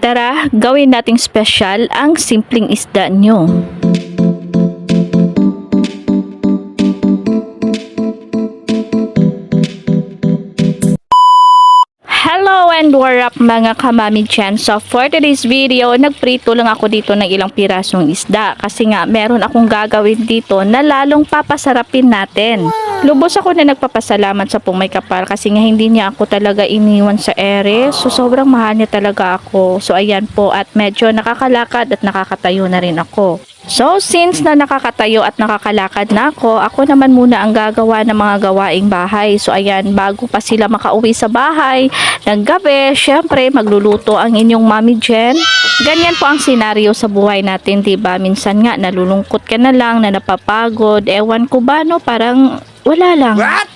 Tara, gawin nating special ang simpleng isda nyo. Hello and what up mga kamami dyan. So for today's video, nagprito lang ako dito ng ilang pirasong isda. Kasi nga meron akong gagawin dito na lalong papasarapin natin. Lubos ako na nagpapasalamat sa Pong May Kapal kasi nga hindi niya ako talaga iniwan sa ere. So sobrang mahal niya talaga ako. So ayan po, at medyo nakakalakad at nakakatayo na rin ako. So since na nakakatayo at nakakalakad na ako naman muna ang gagawa ng mga gawaing bahay. So ayan, bago pa sila makauwi sa bahay ng gabi, syempre magluluto ang inyong Mami Jen. Ganyan po ang senaryo sa buhay natin, diba? Minsan nga nalulungkot ka na lang, na napapagod, ewan ko ba no, parang wala lang. What?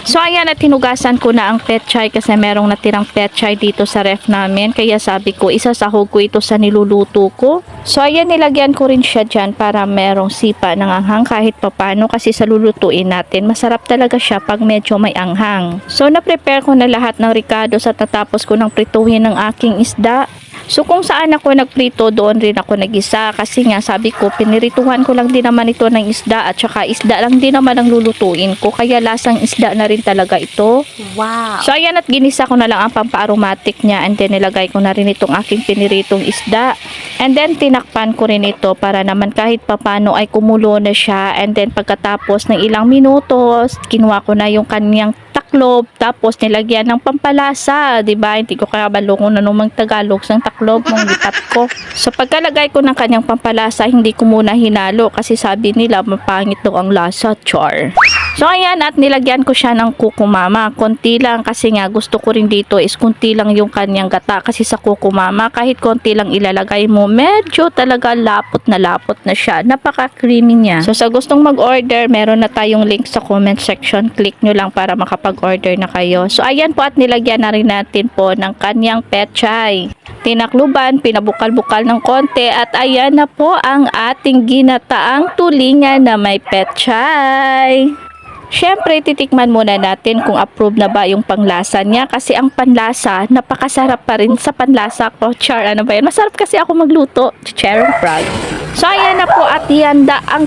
So ayan, at hinugasan ko na ang petchay kasi merong natirang petchay dito sa ref namin. Kaya sabi ko, isasahog ko ito sa niluluto ko. So ayan, nilagyan ko rin siya dyan para merong sipa ng anghang kahit papano. Kasi sa lulutuin natin, masarap talaga siya pag medyo may anghang. So na-prepare ko na lahat ng ricados at natapos ko ng prituhin ng aking isda. So kung saan ako nagprito, doon rin ako nagisa kasi nga sabi ko, pinirituhan ko lang din naman ito ng isda at saka isda lang din naman ang lulutuin ko, kaya lasang isda na rin talaga ito. Wow! So ayan, at ginisa ko na lang ang pampaaromatic niya and then nilagay ko na rin itong aking piniritong isda and then tinakpan ko rin ito para naman kahit papano ay kumulo na siya. And then pagkatapos ng ilang minutos, kinuha ko na yung kanyang taklob, tapos nilagyan ng pampalasa, diba? Hindi ko kabalo kung anong Tagalog ng taklob mong lipat ko. So pagkalagay ko ng kanyang pampalasa, hindi ko muna hinalo kasi sabi nila mapangit daw ang lasa, char. So ayan, at nilagyan ko siya ng kukumama, konti lang kasi nga gusto ko rin dito is konti lang yung kanyang gata kasi sa kukumama kahit konti lang ilalagay mo, medyo talaga lapot na siya, napaka creamy niya. So sa gustong mag-order, meron na tayong link sa comment section, click nyo lang para makapag-order na kayo. So ayan po, at nilagyan na rin natin po ng kanyang petchay, tinakluban, pinabukal-bukal ng konti, at ayan na po ang ating ginataang tulingan na may petchay. Syempre, titikman muna natin kung approve na ba yung panglasa niya kasi ang panlasa, napakasarap pa rin sa panlasa ko. Char, ano ba yan? Masarap kasi ako magluto. Char and frog. So, ayan na po, at hihanda ang